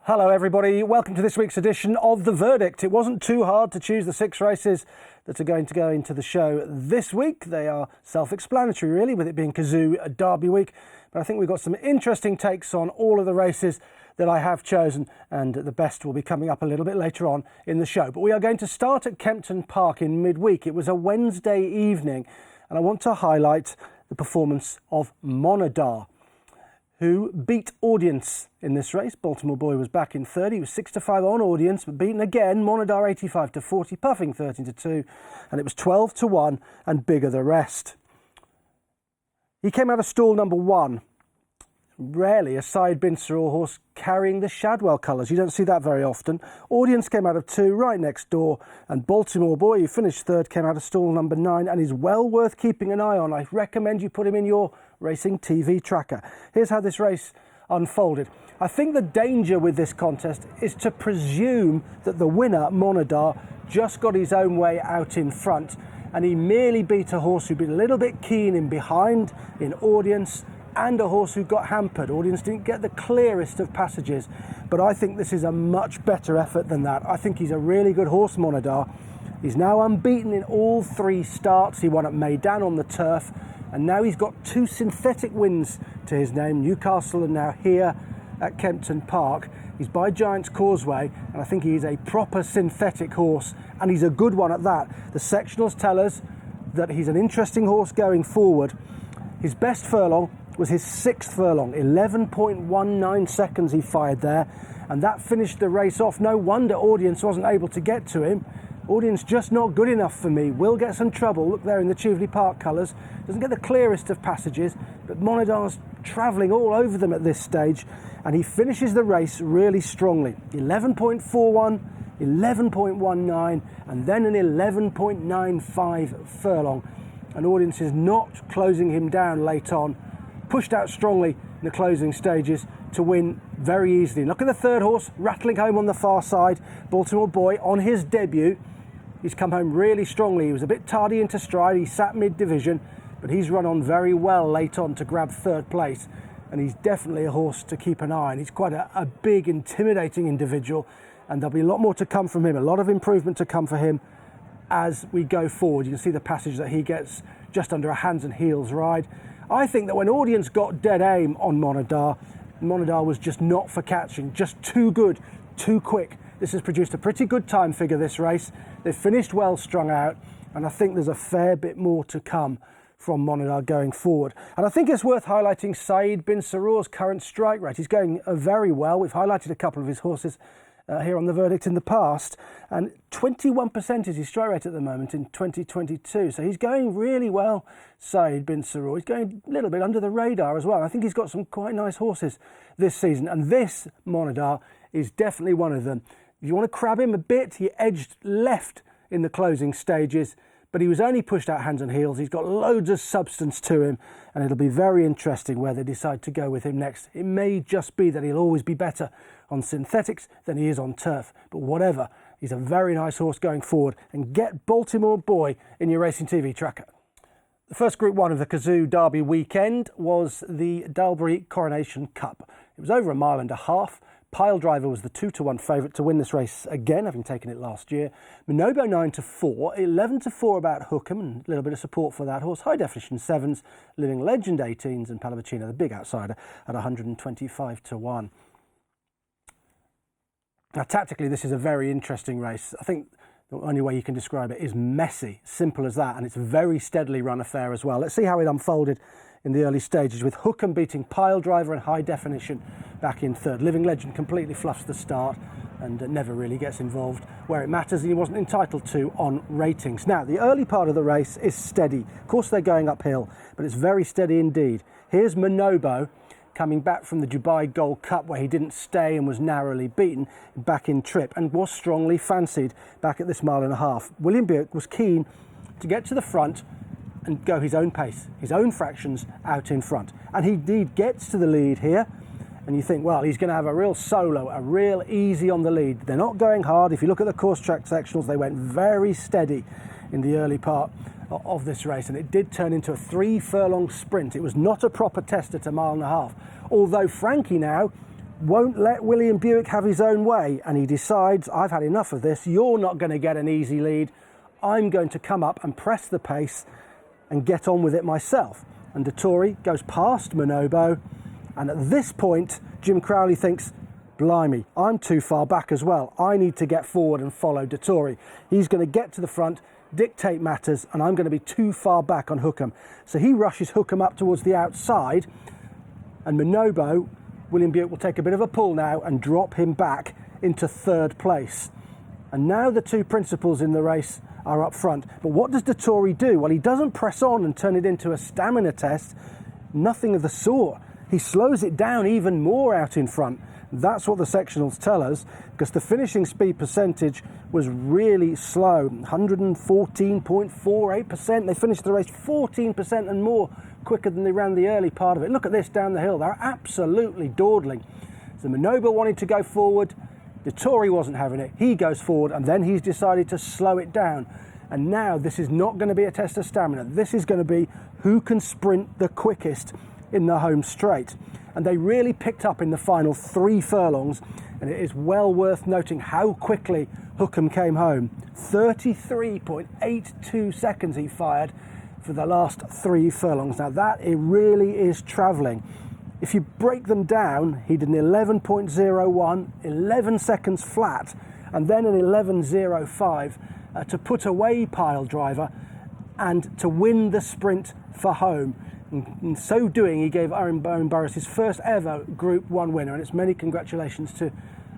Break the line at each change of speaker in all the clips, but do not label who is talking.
Hello everybody, welcome to this week's edition of The Verdict. It wasn't too hard to choose the 6 races that are going to go into the show this week. They are self-explanatory really, with it being Kazoo Derby week. But I think we've got some interesting takes on all of the races that I have chosen, and the best will be coming up a little bit later on in the show. But we are going to start at Kempton Park in midweek. It was a Wednesday evening, and I want to highlight the performance of Monadar, who beat Audience in this race. Baltimore Boy was back in third. He was 6-5 on Audience, but beaten again. Monadar 85-40, Puffing 13-2, and it was 12-1 and bigger the rest. He came out of stall number 1. Rarely a Saeed bin Saror horse carrying the Shadwell colours. You don't see that very often. Audience came out of 2, right next door, and Baltimore Boy, who finished third, came out of stall number 9 and is well worth keeping an eye on. I recommend you put him in your racing TV tracker. Here's how this race unfolded. I think the danger with this contest is to presume that the winner, Monadar, just got his own way out in front, and he merely beat a horse who'd been a little bit keen in behind, in Audience, and a horse who got hampered. Audience didn't get the clearest of passages, but I think this is a much better effort than that. I think he's a really good horse, Monadar. He's now unbeaten in all 3 starts. He won at Meydan on the turf, and now he's got 2 synthetic wins to his name, Newcastle and now here at Kempton Park. He's by Giant's Causeway, and I think he is a proper synthetic horse, and he's a good one at that. The sectionals tell us that he's an interesting horse going forward. His best furlong was his 6th furlong, 11.19 seconds he fired there, and that finished the race off. No wonder Audience wasn't able to get to him. Audience just not good enough for me. Will get some trouble. Look there in the Cheveley Park colours. Doesn't get the clearest of passages, but Monadar's travelling all over them at this stage, and he finishes the race really strongly. 11.41, 11.19, and then an 11.95 furlong. And Audience is not closing him down late on. Pushed out strongly in the closing stages to win very easily. Look at the third horse, rattling home on the far side. Baltimore Boy on his debut. He's come home really strongly. He was a bit tardy into stride. He sat mid-division, but he's run on very well late on to grab 3rd place. And he's definitely a horse to keep an eye on. He's quite a big, intimidating individual, and there'll be a lot more to come from him, a lot of improvement to come for him as we go forward. You can see the passage that he gets just under a hands and heels ride. I think that when Audience got dead aim on Monadar, Monadar was just not for catching, just too good, too quick. This has produced a pretty good time figure, this race. They've finished well strung out, and I think there's a fair bit more to come from Monadar going forward. And I think it's worth highlighting Saeed bin Saror's current strike rate. He's going very well. We've highlighted a couple of his horses here on The Verdict in the past, and 21% is his strike rate at the moment in 2022, so he's going really well, Saeed bin Saror. He's going a little bit under the radar as well. I think he's got some quite nice horses this season, and this Monadar is definitely one of them. If you want to crab him a bit, he edged left in the closing stages, but he was only pushed out hands and heels. He's got loads of substance to him, and it'll be very interesting where they decide to go with him next. It may just be that he'll always be better on synthetics than he is on turf, but whatever, he's a very nice horse going forward. And get Baltimore Boy in your racing TV tracker. The first Group 1 of the Kazoo Derby weekend was the Dalbury Coronation Cup. It was over 1.5 miles. Pile Driver was the 2-1 favourite to win this race again, having taken it last year. Minobo 9-4, 11-4 about Hookham, and a little bit of support for that horse. High Definition 7s, Living Legend 18s, and Pallavicino, the big outsider, at 125-1. Now, tactically, this is a very interesting race. I think the only way you can describe it is messy, simple as that, and it's a very steadily run affair as well. Let's see how it unfolded in the early stages, with Hookham beating Pile Driver and High Definition back in third. Living Legend completely fluffs the start and never really gets involved where it matters, and he wasn't entitled to on ratings. Now, the early part of the race is steady. Of course, they're going uphill, but it's very steady indeed. Here's Minobo coming back from the Dubai Gold Cup where he didn't stay and was narrowly beaten back in trip and was strongly fancied back at this 1.5 miles. William Buick was keen to get to the front and go his own pace, his own fractions out in front. And he indeed gets to the lead here. And you think, well, he's going to have a real solo, a real easy on the lead. They're not going hard. If you look at the course track sectionals, they went very steady in the early part of this race. And it did turn into a 3 furlong sprint. It was not a proper test at 1.5 miles. Although Frankie now won't let William Buick have his own way. And he decides, I've had enough of this. You're not going to get an easy lead. I'm going to come up and press the pace and get on with it myself. And Dettori goes past Manobo, and at this point Jim Crowley thinks, blimey, I'm too far back as well. I need to get forward and follow Dettori. He's going to get to the front, dictate matters, and I'm going to be too far back on Hookham. So he rushes Hookham up towards the outside, and Manobo, William Buick, will take a bit of a pull now and drop him back into 3rd place. And now the 2 principals in the race are up front. But what does Dettori do? Well, he doesn't press on and turn it into a stamina test. Nothing of the sort. He slows it down even more out in front. That's what the sectionals tell us, because the finishing speed percentage was really slow, 114.48%. They finished the race 14% and more quicker than they ran the early part of it. Look at this down the hill. They're absolutely dawdling. So Manobo wanted to go forward. Dettori wasn't having it. He goes forward, and then he's decided to slow it down. And now this is not going to be a test of stamina. This is going to be who can sprint the quickest in the home straight. And they really picked up in the final 3 furlongs, and it is well worth noting how quickly Hookham came home. 33.82 seconds he fired for the last 3 furlongs. Now that, it really is travelling. If you break them down, he did an 11.01, 11 seconds flat, and then an 11.05 to put away Pile Driver and to win the sprint for home. In so doing, he gave Owen Burrows his first ever Group 1 winner, and it's many congratulations to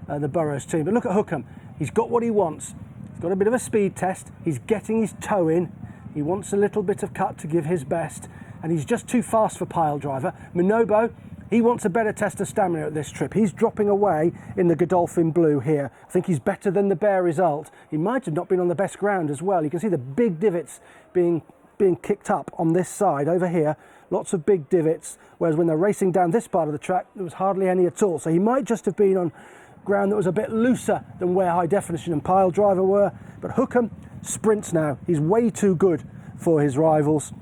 the Burrows team. But look at Hookham. He's got what he wants. He's got a bit of a speed test. He's getting his toe in. He wants a little bit of cut to give his best, and he's just too fast for Pile Driver. Manobo, he wants a better test of stamina at this trip. He's dropping away in the Godolphin Blue here. I think he's better than the Bear Result. He might have not been on the best ground as well. You can see the big divots being kicked up on this side over here. Lots of big divots, whereas when they're racing down this part of the track, there was hardly any at all. So he might just have been on ground that was a bit looser than where High Definition and Pile Driver were. But Hookham sprints now. He's way too good for his rivals.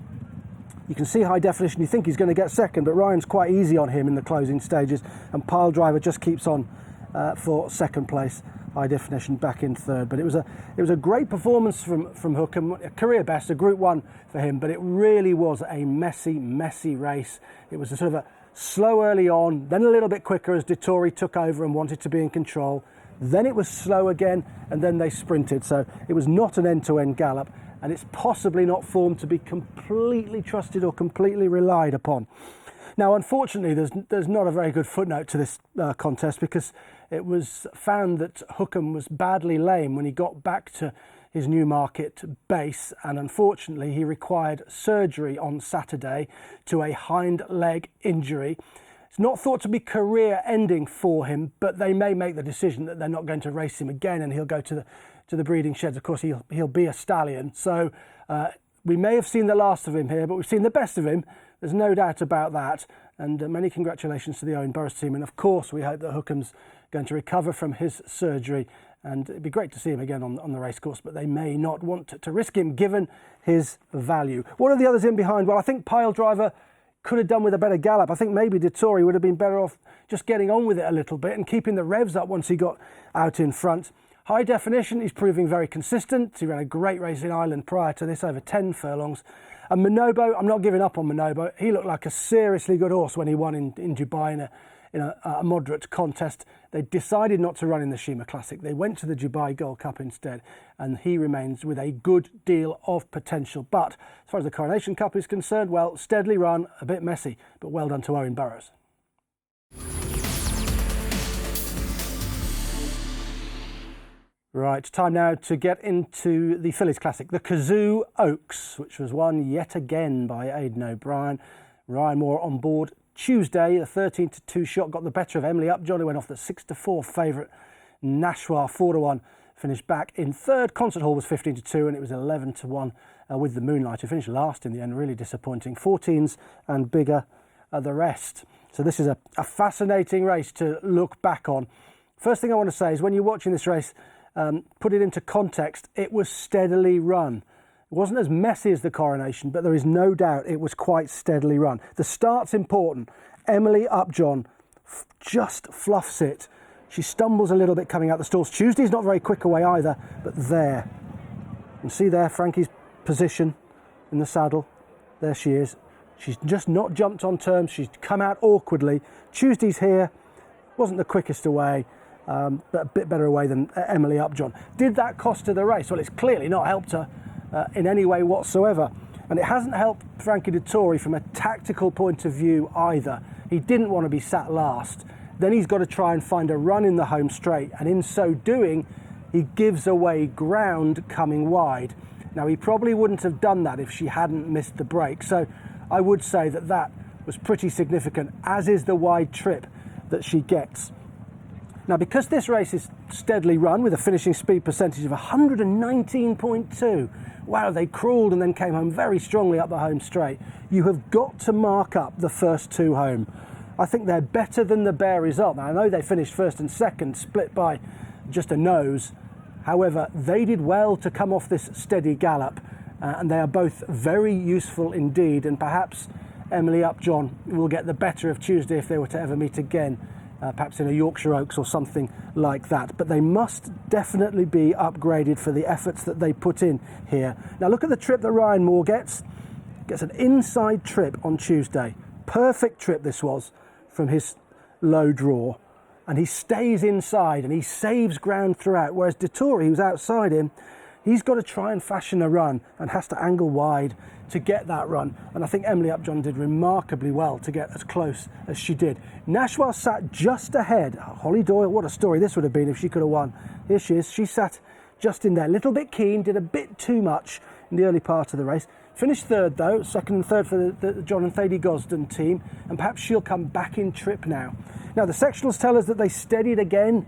You can see High Definition, you think he's going to get second, but Ryan's quite easy on him in the closing stages, and Pile Driver just keeps on for second place. High Definition back in 3rd. But it was a great performance from Hookham, a career best, a Group 1 for him, but it really was a messy race. It was a sort of a slow early on, then a little bit quicker as Dettori took over and wanted to be in control. Then it was slow again, and then they sprinted. So it was not an end-to-end gallop, and it's possibly not formed to be completely trusted or completely relied upon. Now, unfortunately, there's not a very good footnote to this contest, because it was found that Hookham was badly lame when he got back to his Newmarket base, and unfortunately he required surgery on Saturday to a hind leg injury. It's not thought to be career-ending for him, but they may make the decision that they're not going to race him again, and he'll go to the breeding sheds. Of course, he'll be a stallion. So we may have seen the last of him here, but we've seen the best of him. There's no doubt about that. And many congratulations to the Owen Burrows team. And of course, we hope that Hookham's going to recover from his surgery. And it'd be great to see him again on the racecourse, but they may not want to risk him given his value. What are the others in behind? Well, I think Pile Driver could have done with a better gallop. I think maybe Dettori would have been better off just getting on with it a little bit and keeping the revs up once he got out in front. High Definition, he's proving very consistent. He ran a great race in Ireland prior to this, over 10 furlongs. And Manobo, I'm not giving up on Manobo. He looked like a seriously good horse when he won in Dubai in a moderate contest. They decided not to run in the Shima Classic. They went to the Dubai Gold Cup instead, and he remains with a good deal of potential. But as far as the Coronation Cup is concerned, well, steadily run, a bit messy, but well done to Owen Burrows. Right, time now to get into the Fillies Classic, the Kazoo Oaks, which was won yet again by Aidan O'Brien. Ryan Moore on board Tuesday, a 13-2 shot got the better of Emily Upjohn, who went off the 6-4 favourite Nashua. 4-1 finished back in third. Concert Hall was 15-2, and it was 11-1 with the Moonlight, who finished last in the end. Really disappointing. 14s and bigger are the rest. So this is a fascinating race to look back on. First thing I want to say is when you're watching this race, put it into context, it was steadily run. It wasn't as messy as the Coronation, but there is no doubt it was quite steadily run. The start's important. Emily Upjohn just fluffs it. She stumbles a little bit coming out the stalls. Tuesday's not very quick away either, but there. You can see there Frankie's position in the saddle. There she is. She's just not jumped on terms. She's come out awkwardly. Tuesday's here. Wasn't the quickest away, but a bit better away than Emily Upjohn. Did that cost her the race? Well, it's clearly not helped her in any way whatsoever. And it hasn't helped Frankie Dettori from a tactical point of view either. He didn't want to be sat last. Then he's got to try and find a run in the home straight. And in so doing, he gives away ground coming wide. Now, he probably wouldn't have done that if she hadn't missed the break. So I would say that that was pretty significant, as is the wide trip that she gets. Now, because this race is steadily run with a finishing speed percentage of 119.2, wow, they crawled and then came home very strongly up the home straight. You have got to mark up the first two home. I think they're better than the bare result. Now, I know they finished first and second, split by just a nose. However, they did well to come off this steady gallop, and they are both very useful indeed. And perhaps Emily Upjohn will get the better of Tuesday if they were to ever meet again. Perhaps in a Yorkshire Oaks or something like that. But they must definitely be upgraded for the efforts that they put in here. Now look at the trip that Ryan Moore gets. Gets an inside trip on Tuesday. Perfect trip this was from his low draw. And he stays inside and he saves ground throughout. Whereas Dettori, who's outside him, he's got to try and fashion a run and has to angle wide to get that run. And I think Emily Upjohn did remarkably well to get as close as she did. Nashua sat just ahead. Holly Doyle, what a story this would have been if she could have won. Here she is. She sat just in there. A little bit keen, did a bit too much in the early part of the race. Finished third though, second and third for the John and Thady Gosden team. And perhaps she'll come back in trip now. Now the sectionals tell us that they steadied again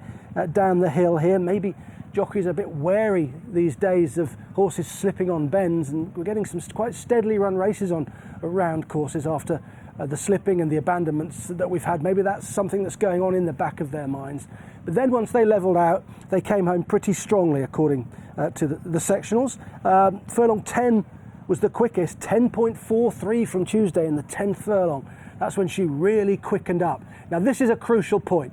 down the hill here. Maybe jockeys are a bit wary these days of horses slipping on bends, and we're getting some quite steadily run races on round courses after the slipping and the abandonments that we've had. Maybe that's something that's going on in the back of their minds. But then once they levelled out, they came home pretty strongly according to the sectionals. Furlong 10 was the quickest, 10.43 from Tuesday in the 10th furlong. That's when she really quickened up. Now this is a crucial point.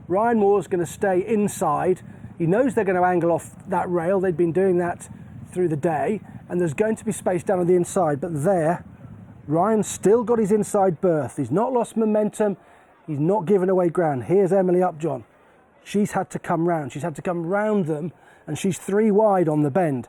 Ryan Moore's going to stay inside. He knows they're going to angle off that rail. They've been doing that through the day, and there's going to be space down on the inside. But there, Ryan's still got his inside berth. He's not lost momentum. He's not given away ground. Here's Emily Upjohn. She's had to come round. She's had to come round them, and she's 3 wide on the bend.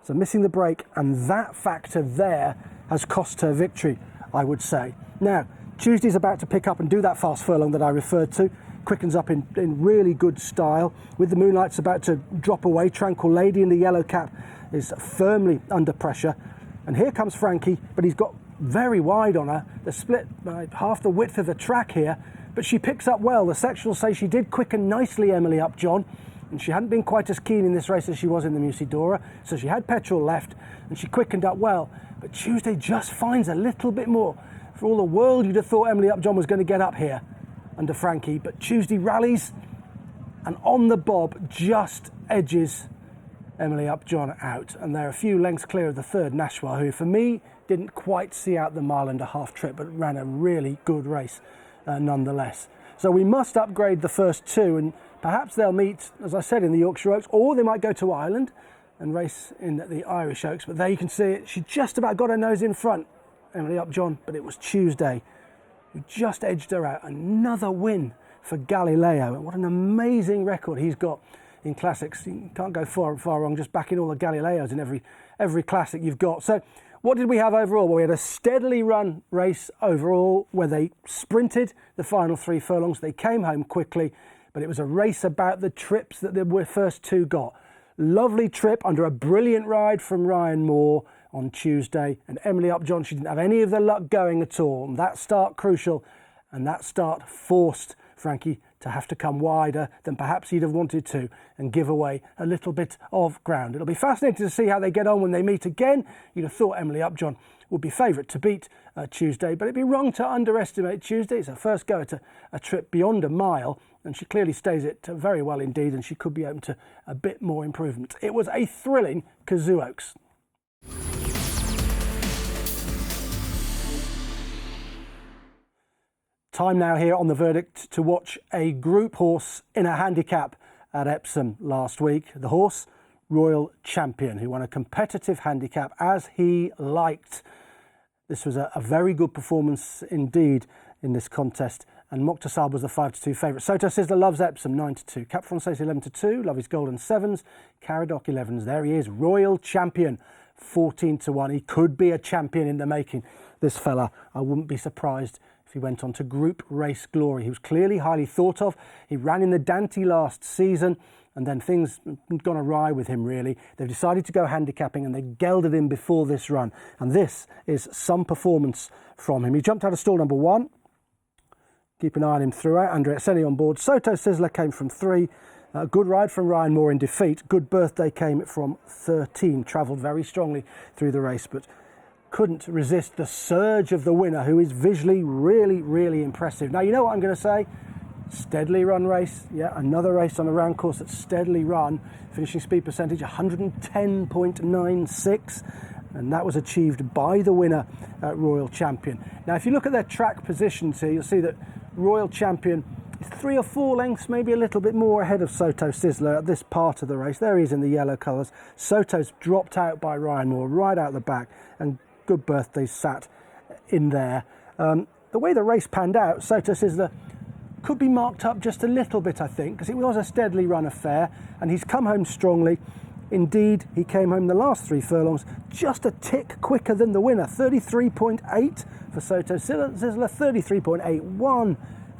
So missing the break, and that factor there has cost her victory, I would say. Now, Tuesday's about to pick up and do that fast furlong that I referred to. Quickens up in really good style. With the Moonlight's about to drop away, Tranquil Lady in the yellow cap is firmly under pressure. And here comes Frankie, but he's got very wide on her. They're split by half the width of the track here, but she picks up well. The sectionals say she did quicken nicely, Emily Upjohn, and she hadn't been quite as keen in this race as she was in the Musidora, so she had petrol left, and she quickened up well. But Tuesday just finds a little bit more. For all the world, you'd have thought Emily Upjohn was going to get up here under Frankie, but Tuesday rallies and on the bob just edges Emily Upjohn out, and they're a few lengths clear of the third, Nashua, who for me didn't quite see out the mile and a half trip, but ran a really good race nonetheless. So we must upgrade the first two, and perhaps they'll meet, as I said, in the Yorkshire Oaks, or they might go to Ireland and race in the Irish Oaks. But there you can see it, she just about got her nose in front, Emily Upjohn, but it was Tuesday who just edged her out. Another win for Galileo, and what an amazing record he's got in classics. You can't go far wrong just backing all the Galileos in every classic you've got. So what did we have overall? Well, we had a steadily run race overall where they sprinted the final 3 furlongs. They came home quickly, but it was a race about the trips that the first 2 got. Lovely trip under a brilliant ride from Ryan Moore on Tuesday, and Emily Upjohn, she didn't have any of the luck going at all, and that start crucial And that start forced Frankie to have to come wider than perhaps he'd have wanted to and give away a little bit of ground. It'll be fascinating to see how they get on when they meet again. You'd have thought Emily Upjohn would be favourite to beat Tuesday, but it'd be wrong to underestimate Tuesday. It's her first go at a trip beyond a mile, and she clearly stays it very well indeed, and she could be open to a bit more improvement. It was a thrilling Kazoo Oaks. Time now here on The Verdict to watch a group horse in a handicap at Epsom last week. The horse, Royal Champion, who won a competitive handicap as he liked. This was a very good performance indeed in this contest, and Mokhtasar was the 5-2 favourite. Soto Sizzler loves Epsom 9-2, Cap Français 11-2, Love Is Golden 7s, Caradoc 11s. There he is, Royal Champion 14-1. He could be a champion in the making, this fella. I wouldn't be surprised if he went on to Group Race Glory. He was clearly highly thought of. He ran in the Dante last season, and then things had gone awry with him, really. They've decided to go handicapping, and they gelded him before this run. And this is some performance from him. He jumped out of stall number 1. Keep an eye on him throughout. Andre Etseni on board. Soto Sizzler came from 3. Good ride from Ryan Moore in defeat. Good Birthday came from 13. Travelled very strongly through the race, but couldn't resist the surge of the winner, who is visually really, really impressive. Now, you know what I'm going to say? Steadily run race. Yeah, another race on a round course that's steadily run. Finishing speed percentage 110.96, and that was achieved by the winner, Royal Champion. Now, if you look at their track positions here, you'll see that Royal Champion is 3 or 4 lengths, maybe a little bit more ahead of Soto Sizzler at this part of the race. There he is in the yellow colours. Soto's dropped out by Ryan Moore right out the back, and Good Birthday sat in there. The way the race panned out, Soto Sizzler could be marked up just a little bit, I think, because it was a steadily run affair, and he's come home strongly. Indeed, he came home the last 3 furlongs just a tick quicker than the winner. 33.8 for Soto Sizzler, 33.81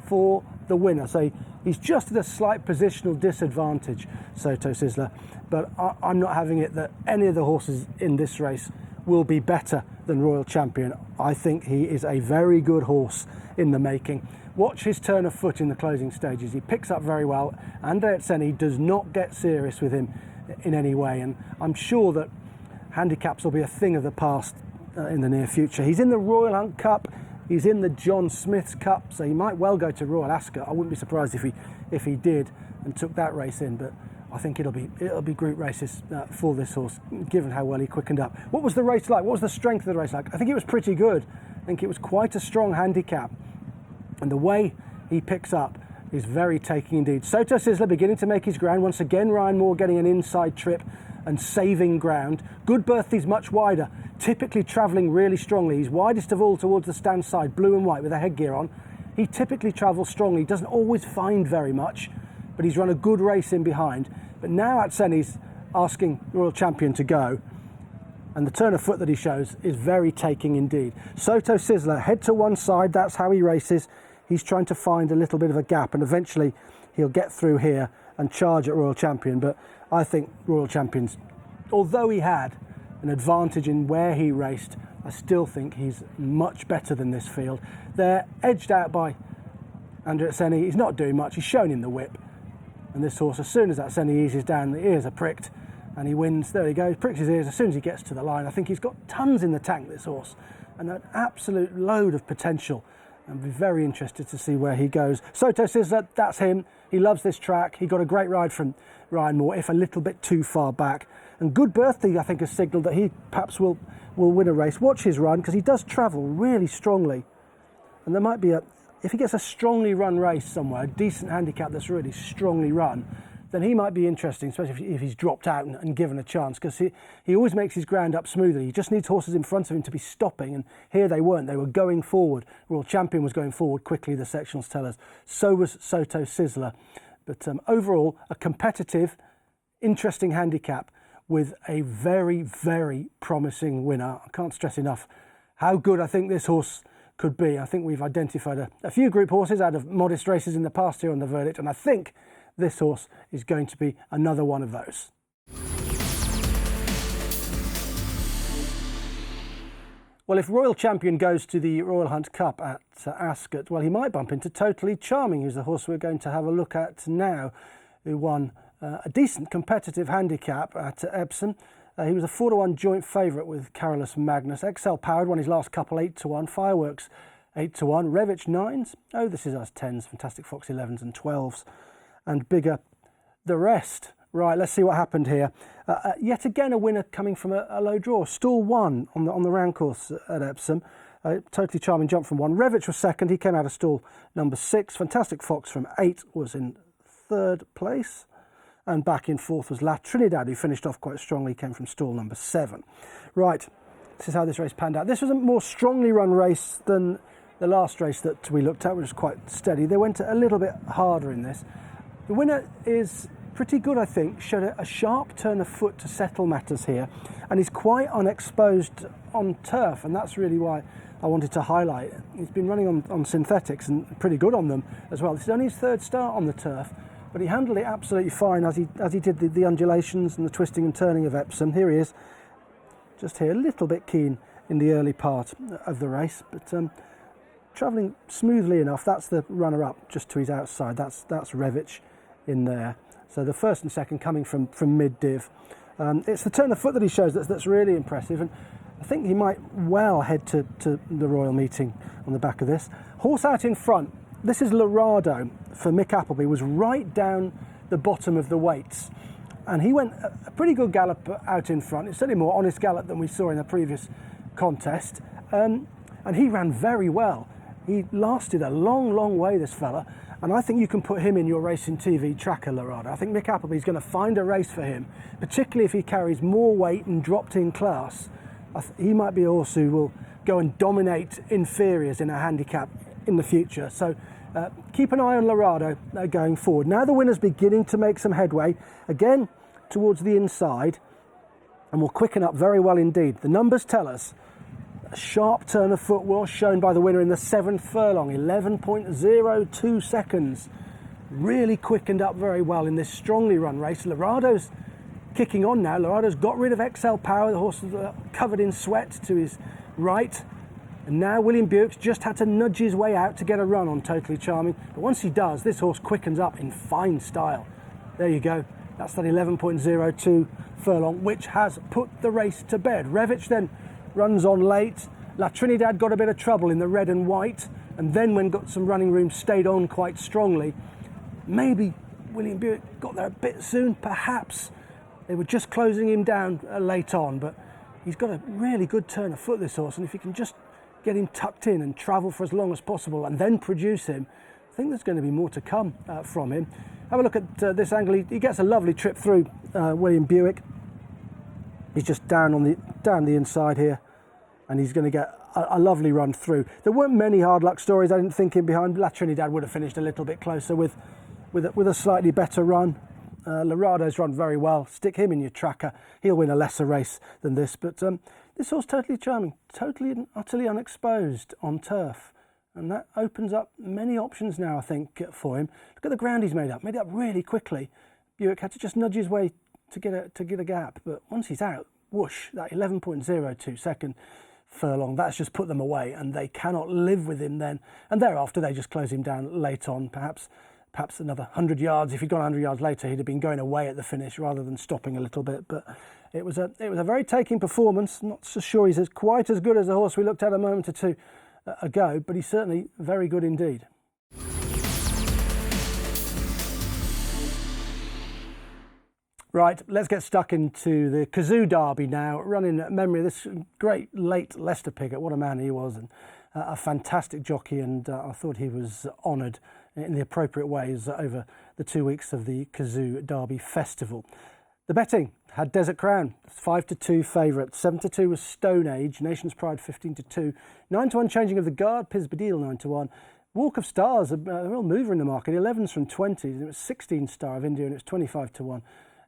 for the winner. So he's just at a slight positional disadvantage, Soto Sizzler. But I'm not having it that any of the horses in this race will be better than Royal Champion. I think he is a very good horse in the making. Watch his turn of foot in the closing stages. He picks up very well. Andre Etseni does not get serious with him in any way, and I'm sure that handicaps will be a thing of the past in the near future. He's in the Royal Hunt Cup, he's in the John Smith's Cup, so he might well go to Royal Ascot. I wouldn't be surprised if he did and took that race in, but I think it'll be group races for this horse, given how well he quickened up. What was the race like? What was the strength of the race like? I think it was pretty good. I think it was quite a strong handicap, and the way he picks up is very taking indeed. Soto Sizzler beginning to make his ground. Once again, Ryan Moore getting an inside trip and saving ground. Good Birthday's much wider, typically travelling really strongly. He's widest of all towards the stand side, blue and white with a headgear on. He typically travels strongly, doesn't always find very much, but he's run a good race in behind. But now Etseni's asking Royal Champion to go, and the turn of foot that he shows is very taking indeed. Soto Sizzler, head to one side, that's how he races. He's trying to find a little bit of a gap, and eventually he'll get through here and charge at Royal Champion. But I think Royal Champion's, although he had an advantage in where he raced, I still think he's much better than this field. They're edged out by Andre Etseni. He's not doing much. He's shown in the whip. And this horse, as soon as Etseni eases down, the ears are pricked and he wins. There he goes, pricks his ears as soon as he gets to the line. I think he's got tons in the tank, this horse, and an absolute load of potential. I'll be very interested to see where he goes. Soto Sizzler, that's him. He loves this track. He got a great ride from Ryan Moore, if a little bit too far back. And Good Birthday, I think, has signalled that he perhaps will win a race. Watch his run, because he does travel really strongly. And there might be if he gets a strongly run race somewhere, a decent handicap that's really strongly run, then he might be interesting, especially if he's dropped out and given a chance, because he always makes his ground up smoothly. He just needs horses in front of him to be stopping, and here they weren't. They were going forward. Royal Champion was going forward quickly, the sectionals tell us. So was Soto Sizzler. But overall, a competitive, interesting handicap with a very, very promising winner. I can't stress enough how good I think this horse could be. I think we've identified a few group horses out of modest races in the past here on The Verdict, and I think this horse is going to be another one of those. Well, if Royal Champion goes to the Royal Hunt Cup at Ascot, well, he might bump into Totally Charming, who's the horse we're going to have a look at now, who won a decent competitive handicap at Epsom. He was a 4-1 joint favourite with Carolus Magnus. XL Powered won his last couple 8-1. Fireworks 8-1. Revich 9s. Oh, This Is Us 10s. Fantastic Fox 11s and 12s. And Bigger the rest. Right, let's see what happened here. Yet again, a winner coming from a low draw. Stall 1 on the round course at Epsom. Totally Charming jumped from 1. Revich was second. He came out of stall number 6. Fantastic Fox from 8 was in 3rd place. And back in 4th was La Trinidad, who finished off quite strongly, came from stall number 7. Right, this is how this race panned out. This was a more strongly run race than the last race that we looked at, which was quite steady. They went a little bit harder in this. The winner is pretty good, I think. Showed a sharp turn of foot to settle matters here, and he's quite unexposed on turf, and that's really why I wanted to highlight it. He's been running on synthetics and pretty good on them as well. This is only his 3rd start on the turf, but he handled it absolutely fine as he did the undulations and the twisting and turning of Epsom. Here he is, just here, a little bit keen in the early part of the race, but travelling smoothly enough. That's the runner-up just to his outside. That's Revich in there. So the 1st and 2nd coming from mid-div. It's the turn of foot that he shows that's really impressive, and I think he might well head to the Royal Meeting on the back of this. Horse out in front. This is Lorado for Mick Appleby, was right down the bottom of the weights. And he went a pretty good gallop out in front. It's certainly a more honest gallop than we saw in the previous contest. And he ran very well. He lasted a long, long way, this fella. And I think you can put him in your racing TV tracker, Lorado. I think Mick Appleby's going to find a race for him, particularly if he carries more weight and dropped in class. He might be a horse who will go and dominate inferiors in a handicap in the future. So keep an eye on Lorado going forward. Now the winner's beginning to make some headway, again towards the inside, and will quicken up very well indeed. The numbers tell us a sharp turn of foot was shown by the winner in the 7th furlong, 11.02 seconds. Really quickened up very well in this strongly run race. Lorado's kicking on now. Lorado's got rid of XL Power, the horse covered in sweat to his right. And now William Buick's just had to nudge his way out to get a run on Totally Charming. But once he does, this horse quickens up in fine style. There you go. That's that 11.02 furlong, which has put the race to bed. Revich then runs on late. La Trinidad got a bit of trouble in the red and white, and then when got some running room, stayed on quite strongly. Maybe William Buick got there a bit soon, perhaps. They were just closing him down late on, but he's got a really good turn of foot, this horse, and if you can just get him tucked in and travel for as long as possible and then produce him, I think there's going to be more to come from him. Have a look at this angle. He gets a lovely trip through William Buick. He's just down the inside here, and he's going to get a lovely run through. There weren't many hard luck stories, I didn't think, in behind. La Trinidad would have finished a little bit closer with a slightly better run. Lorado's run very well. Stick him in your tracker. He'll win a lesser race than this, but this horse Totally Charming, totally and utterly unexposed on turf, and that opens up many options now, I think, for him. Look at the ground he's made up really quickly. Buick had to just nudge his way to get a gap, but once he's out, whoosh, that 11.02 second furlong, that's just put them away, and they cannot live with him then. And thereafter, they just close him down late on, perhaps another 100 yards. If he'd gone 100 yards later, he'd have been going away at the finish rather than stopping a little bit. But it was a very taking performance. Not so sure he's quite as good as the horse we looked at a moment or two ago, but he's certainly very good indeed. Right, let's get stuck into the Kazoo Derby now. Running memory of this great late Leicester Piggott. What a man he was, and a fantastic jockey, and I thought he was honoured in the appropriate ways over the 2 weeks of the Kazoo Derby Festival. The betting had Desert Crown, 5-2 favourite. 7-2 was Stone Age, Nation's Pride 15-2. 9-1 Changing of the Guard, Pisbadil 9-1. Walk of Stars, a real mover in the market, 11s from 20s. It was 16 Star of India and it was 25-1.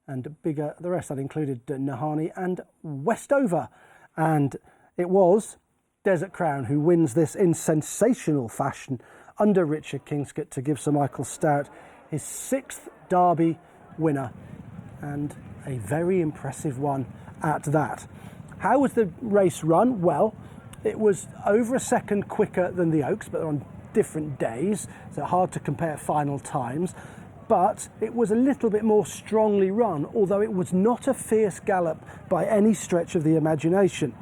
And bigger, the rest that included Nahani and Westover. And it was Desert Crown who wins this in sensational fashion under Richard Kingscott to give Sir Michael Stout his 6th Derby winner, and a very impressive one at that. How was the race run? Well, It was over a second quicker than the Oaks, but they're on different days, so hard to compare final times. But it was a little bit more strongly run, although it was not a fierce gallop by any stretch of the imagination.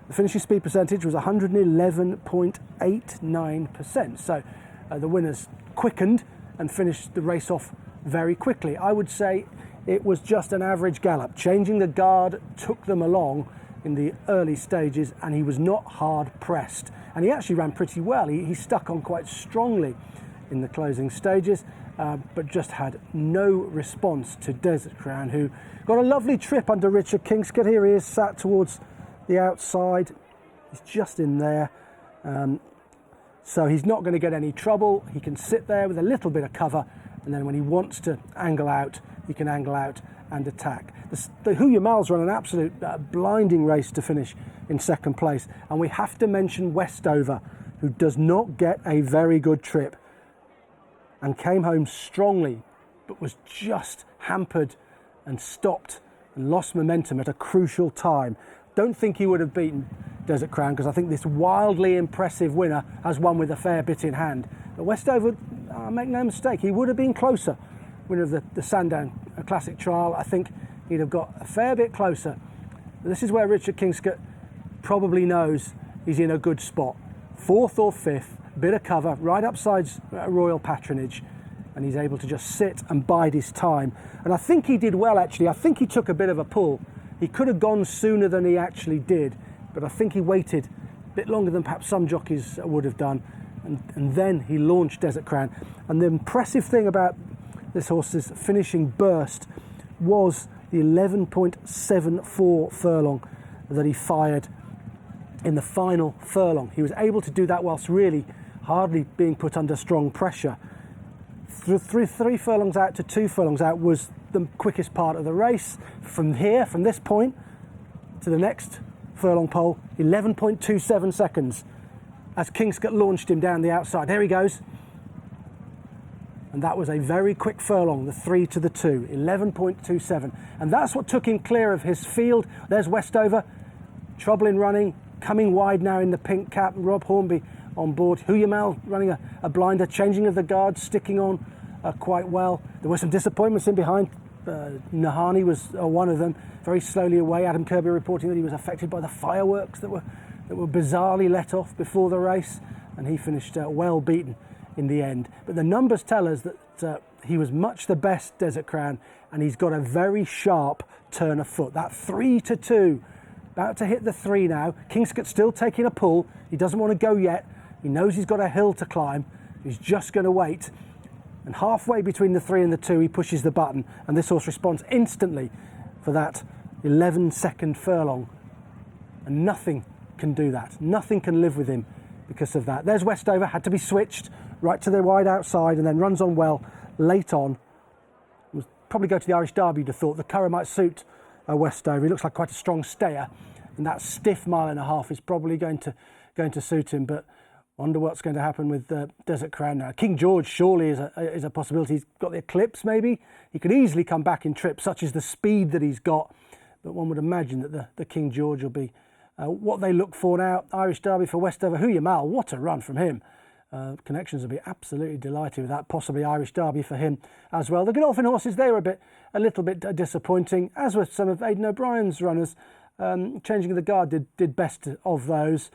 The finishing speed percentage was 111.89%, so the winners quickened and finished the race off very quickly. I would say it was just an average gallop. Changing the guard took them along in the early stages, and he was not hard pressed. And he actually ran pretty well. He stuck on quite strongly in the closing stages, but just had no response to Desert Crown, who got a lovely trip under Richard Kingscote. Here he is, sat towards the outside. He's just in there. So he's not going to get any trouble. He can sit there with a little bit of cover, and then when he wants to angle out, he can angle out and attack. The Huya Mal's run an absolute blinding race to finish in second place. And we have to mention Westover, who does not get a very good trip and came home strongly, but was just hampered and stopped and lost momentum at a crucial time. Don't think he would have beaten Desert Crown, because I think this wildly impressive winner has won with a fair bit in hand. But Westover, make no mistake, he would have been closer. Winner of the Sandown Classic Trial, I think he'd have got a fair bit closer. This is where Richard Kingscote probably knows he's in a good spot. Fourth or fifth, bit of cover, right upside Royal Patronage, and he's able to just sit and bide his time. And I think he did well, actually. I think he took a bit of a pull. He could have gone sooner than he actually did, but I think he waited a bit longer than perhaps some jockeys would have done, and then he launched Desert Crown. And the impressive thing about this horse's finishing burst was the 11.74 furlong that he fired in the final furlong. He was able to do that whilst really hardly being put under strong pressure. Three furlongs out to 2 furlongs out was the quickest part of the race. From here, from this point to the next furlong pole, 11.27 seconds as Kingscote launched him down the outside. There he goes. And that was a very quick furlong, the 3 to the 2, 11.27. And that's what took him clear of his field. There's Westover, trouble in running, coming wide now in the pink cap. Rob Hornby on board. Huya Mal running a blinder, changing of the guard, sticking on quite well. There were some disappointments in behind. Nahani was one of them, very slowly away. Adam Kirby reporting that he was affected by the fireworks that were bizarrely let off before the race, and he finished well beaten in the end. But the numbers tell us that he was much the best, Desert Crown, and he's got a very sharp turn of foot. That 3 to 2, about to hit the 3 now. Kingscote still taking a pull. He doesn't want to go yet. He knows he's got a hill to climb. He's just going to wait. And halfway between the 3 and the 2, he pushes the button, and this horse responds instantly for that 11-second furlong. And nothing can do that. Nothing can live with him because of that. There's Westover, had to be switched right to the wide outside, and then runs on well late on. Would probably go to the Irish Derby, you'd have thought. The colour might suit Westover. He looks like quite a strong stayer, and that stiff 1.5 miles is probably going to suit him. But wonder what's going to happen with Desert Crown now. King George surely is a possibility. He's got the Eclipse maybe. He could easily come back in trip, such as the speed that he's got. But one would imagine that the King George will be what they look for now. Irish Derby for Westover. Huya Mal, what a run from him. Connections will be absolutely delighted with that. Possibly Irish Derby for him as well. The Godolphin horses, they were a little bit disappointing, as were some of Aidan O'Brien's runners. Changing the guard did best of those.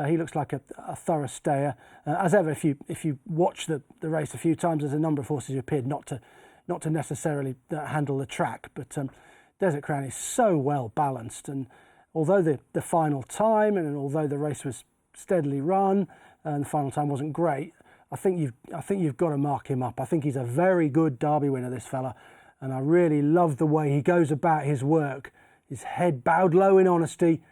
He looks like a thorough stayer. As ever, if you watch the race a few times, there's a number of horses who appeared not to necessarily handle the track. But Desert Crown is so well balanced, and although the final time and although the race was steadily run and the final time wasn't great, I think you've got to mark him up. I think he's a very good Derby winner, this fella, and I really love the way he goes about his work. His head bowed low in honesty,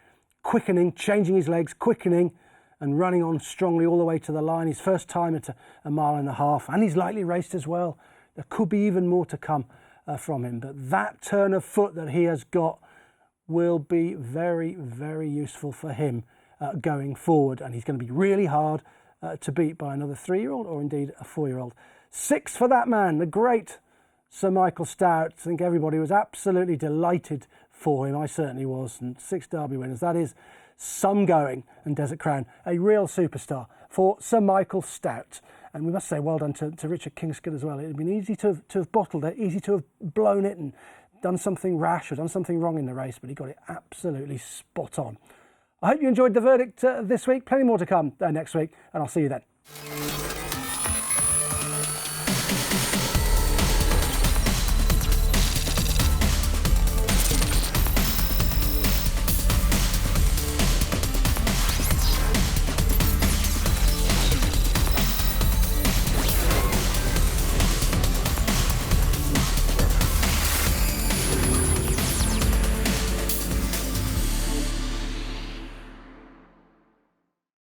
quickening, changing his legs, quickening and running on strongly all the way to the line. His first time at 1.5 miles, and he's lightly raced as well. There could be even more to come from him, but that turn of foot that he has got will be very, very useful for him going forward, and he's going to be really hard to beat by another 3-year-old or indeed a 4-year-old. 6 for that man, the great Sir Michael Stout. I think everybody was absolutely delighted for him. I certainly was. And 6 Derby winners. That is some going, and Desert Crown, a real superstar for Sir Michael Stout. And we must say well done to Richard Kingscote as well. It had been easy to have bottled it, easy to have blown it and done something rash or done something wrong in the race, but he got it absolutely spot on. I hope you enjoyed the verdict this week. Plenty more to come next week, and I'll see you then.